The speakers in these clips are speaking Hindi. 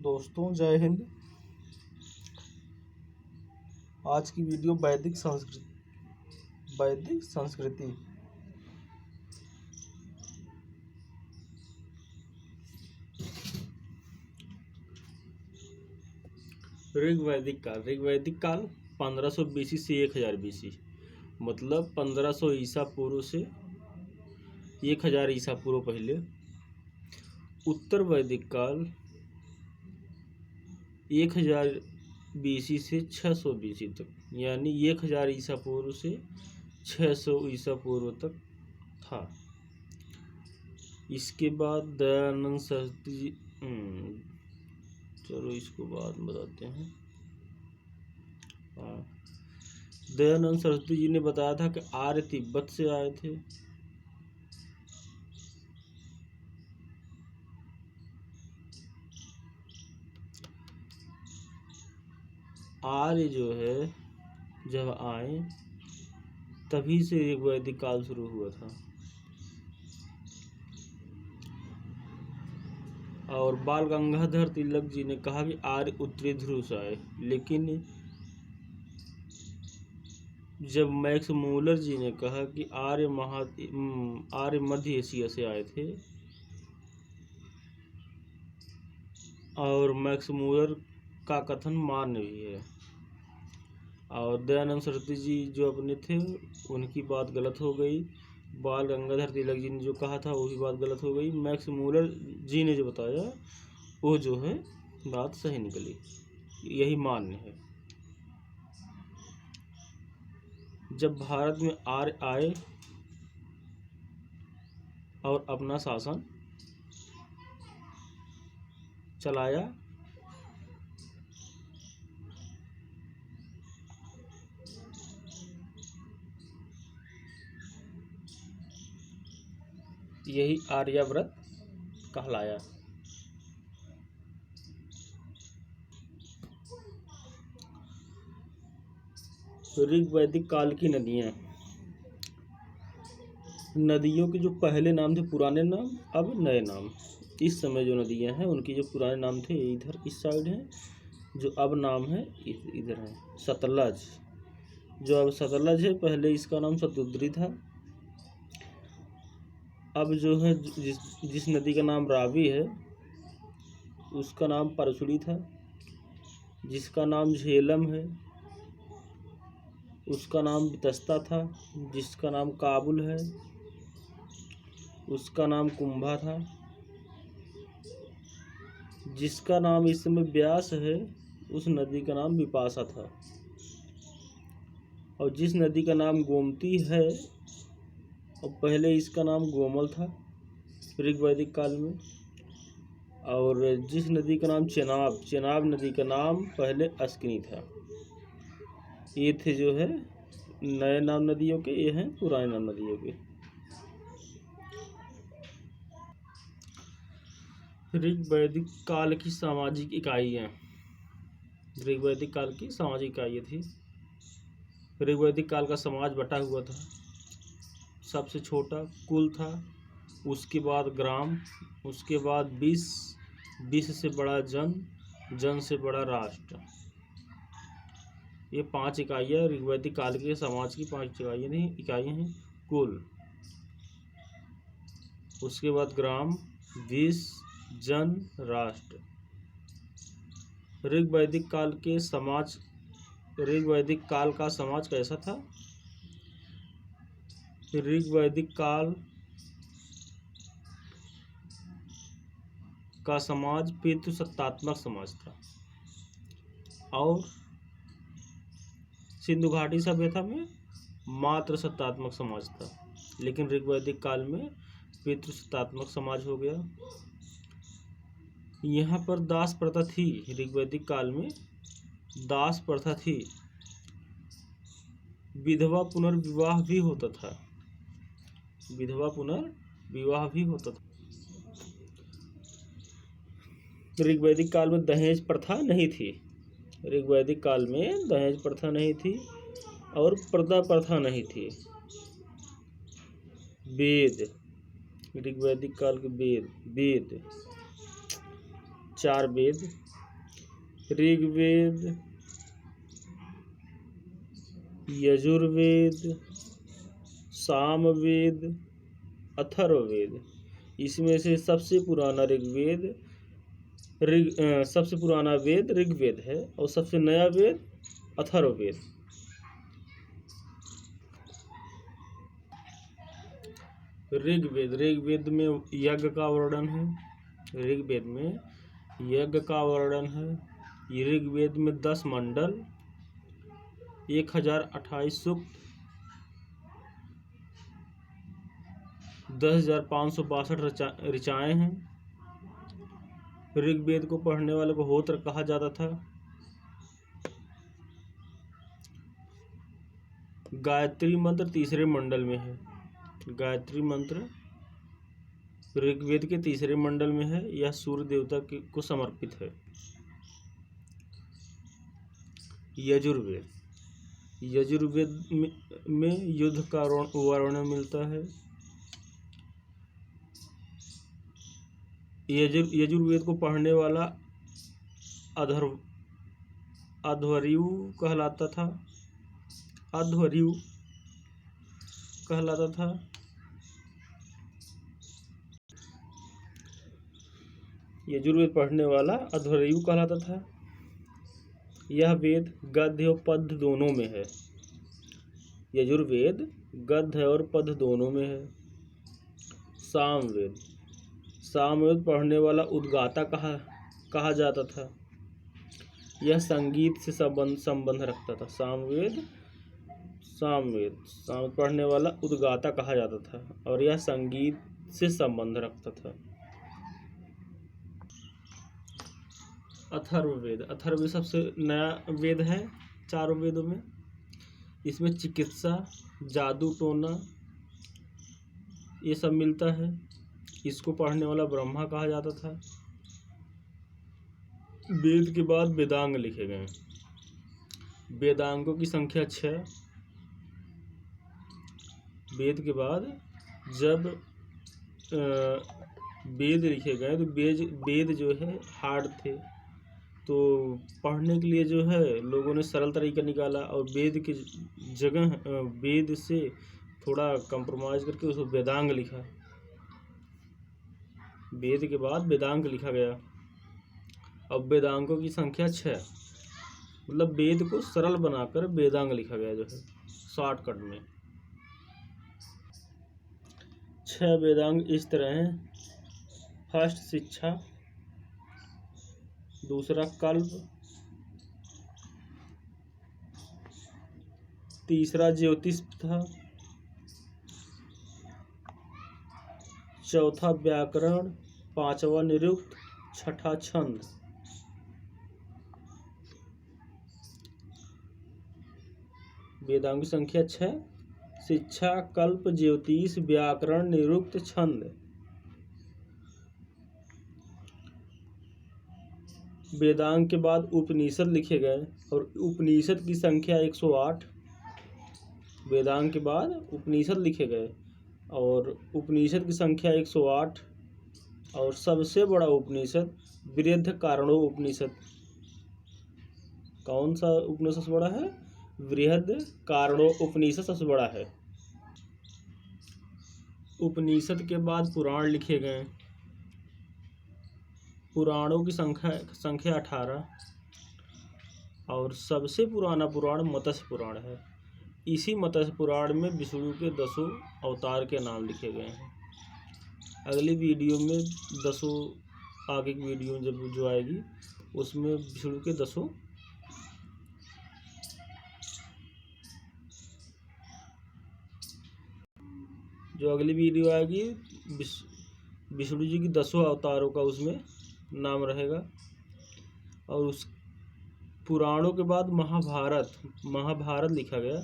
दोस्तों जय हिंद। आज की वीडियो वैदिक संस्कृति। ऋग्वैदिक काल 1500 BC से 1000 BC, मतलब 1500 ईसा पूर्व से 1000 ईसा पूर्व पहले। उत्तर वैदिक काल 1000 BC से 600 BC तक, यानी 1000 ईसा पूर्व से 600 ईसा पूर्व तक था। इसके बाद दयानंद सरस्वती जी, चलो इसको बाद में बताते हैं। दयानंद सरस्वती जी ने बताया था कि आर्य तिब्बत से आए थे। आर्य जो है जब आए तभी से ऋग्वैदिक काल शुरू हुआ था। और बाल गंगाधर तिलक जी ने कहा कि आर्य उत्तरी ध्रुव से आए, लेकिन जब मैक्स मूलर जी ने कहा कि आर्य मध्य एशिया से आए थे, और मैक्स मूलर का कथन मान्य भी है। और दयानंद सरस्वती जी जो अपने थे उनकी बात गलत हो गई। बाल गंगाधर तिलक जी ने जो कहा था वही बात गलत हो गई। मैक्स मूलर जी ने जो बताया वो जो है बात सही निकली, यही मान्य है। जब भारत में आर्य आए और अपना शासन चलाया, यही आर्याव्रत कहलाया। ऋग्वैदिक काल की नदियों के जो पहले नाम थे पुराने नाम, अब नए नाम। इस समय जो नदियां हैं उनके जो पुराने नाम थे इधर इस साइड हैं, जो अब नाम है इधर है। सतलज, जो अब सतलज है, पहले इसका नाम सतुद्री था। अब जो है जिस नदी का नाम रावी है उसका नाम परसुड़ी था। जिसका नाम झेलम है उसका नाम बितस्ता था। जिसका नाम काबुल है उसका नाम कुंभा था। जिसका नाम इस समय ब्यास है उस नदी का नाम विपाशा था। और जिस नदी का नाम गोमती है, और पहले इसका नाम गोमल था ऋग्वैदिक काल में। और जिस नदी का नाम चेनाब नदी का नाम पहले अस्किनी था। ये थे जो है नए नाम नदियों के, ये हैं पुराने नाम नदियों के। ऋग्वैदिक काल की सामाजिक इकाइयाँ। ऋग्वैदिक काल की सामाजिक इकाइयाँ थी। ऋग्वैदिक काल का समाज बटा हुआ था। सबसे छोटा कुल था, उसके बाद ग्राम, उसके बाद विश्व से बड़ा जन से बड़ा राष्ट्र। ये 5 इकाइयाँ ऋग्वैदिक काल के समाज की 5 इकाइयाँ हैं। कुल, उसके बाद ग्राम, विश्व, जन, राष्ट्र। ऋग्वैदिक काल का समाज कैसा था? ऋग्वैदिक काल का समाज पितृसत्तात्मक समाज था। और सिंधु घाटी सभ्यता में मात्र सत्तात्मक समाज था। लेकिन ऋग्वैदिक काल में पितृसत्तात्मक समाज हो गया। यहाँ पर दास प्रथा थी। ऋग्वैदिक काल में दास प्रथा थी। विधवा पुनर्विवाह भी होता था। ऋग्वैदिक काल में दहेज प्रथा नहीं थी। ऋग्वैदिक काल में दहेज प्रथा नहीं थी और पर्दा प्रथा नहीं थी। वेद, ऋग्वैदिक काल के वेद 4 वेद ऋग्वेद, यजुर्वेद, सामवेद, अथर्ववेद। इसमें से सबसे पुराना सबसे पुराना वेद ऋग्वेद है और सबसे नया वेद अथर्ववेद। ऋग्वेद में यज्ञ का वर्णन है। ऋग्वेद में यज्ञ का वर्णन है। ऋग्वेद में 10 मंडल, 1028 सूक्त, 10,562 ऋचाएँ हैं। ऋग्वेद को पढ़ने वाले को होत्र कहा जाता था। गायत्री मंत्र तीसरे मंडल में है। गायत्री मंत्र ऋग्वेद के तीसरे मंडल में है। यह सूर्य देवता को समर्पित है। यजुर्वेद में युद्ध का वर्णन मिलता है। यजुर्वेद को पढ़ने वाला अध्वर्यु कहलाता था। यजुर्वेद पढ़ने वाला अध्वर्यु कहलाता था। यह वेद गद्य और पद्य दोनों में है। यजुर्वेद गद्य और पद्य दोनों में है। सामवेद पढ़ने वाला उद्गाता कहा जाता था। यह संगीत से संबंध रखता था। सामवेद पढ़ने वाला उद्गाता कहा जाता था और यह संगीत से संबंध रखता था। अथर्ववेद सबसे नया वेद है चारों वेदों में। इसमें चिकित्सा, जादू टोना ये सब मिलता है। इसको पढ़ने वाला ब्रह्मा कहा जाता था। वेद के बाद वेदांग लिखे गए। वेदांगों की संख्या 6। वेद के बाद जब वेद लिखे गए तो वेद जो है हार्ड थे, तो पढ़ने के लिए जो है लोगों ने सरल तरीका निकाला और वेद की जगह वेद से थोड़ा कंप्रोमाइज़ करके उसको वेदांग लिखा। वेद के बाद वेदांग लिखा गया। अब वेदांगों की संख्या 6, मतलब वेद को सरल बनाकर वेदांग लिखा गया जो है शॉर्टकट में। 6 वेदांग इस तरह हैं। फर्स्ट शिक्षा, दूसरा कल्प, तीसरा ज्योतिष था, चौथा व्याकरण, पांचवा निरुक्त, छठा छंद। वेदांग की संख्या 6। शिक्षा, कल्प, ज्योतिष, व्याकरण, निरुक्त, छंद। वेदांग के बाद उपनिषद लिखे गए और उपनिषद की संख्या 108। वेदांग के बाद उपनिषद लिखे गए और उपनिषद की संख्या 108। और सबसे बड़ा उपनिषद बृहदारण्यक उपनिषद। कौन सा उपनिषद सबसे बड़ा है? बृहदारण्यक उपनिषद सबसे बड़ा है। उपनिषद के बाद पुराण लिखे गए। पुराणों की संख्या 18 और सबसे पुराना पुराण मत्स्य पुराण है। इसी मत्स्य पुराण में विष्णु के 10 अवतार के नाम लिखे गए हैं। अगली वीडियो में 10 आगे की वीडियो जब जो आएगी उसमें विष्णु के 10 जो अगली वीडियो आएगी विष्णु जी की 10 अवतारों का उसमें नाम रहेगा। और उस पुराणों के बाद महाभारत लिखा गया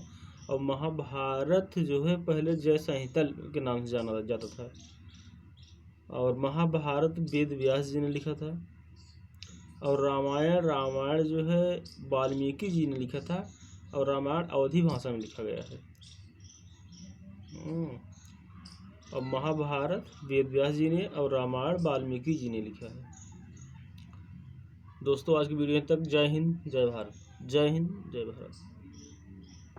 और महाभारत जो है पहले जय संहिता के नाम से जाना जाता था। और महाभारत वेद व्यास जी ने लिखा था। और रामायण जो है वाल्मीकि जी ने लिखा था और रामायण अवधी भाषा में लिखा गया है। और महाभारत वेद व्यास जी ने और रामायण वाल्मीकि जी ने लिखा है। दोस्तों आज की वीडियो तक। जय हिंद जय भारत। जय हिंद जय भारत।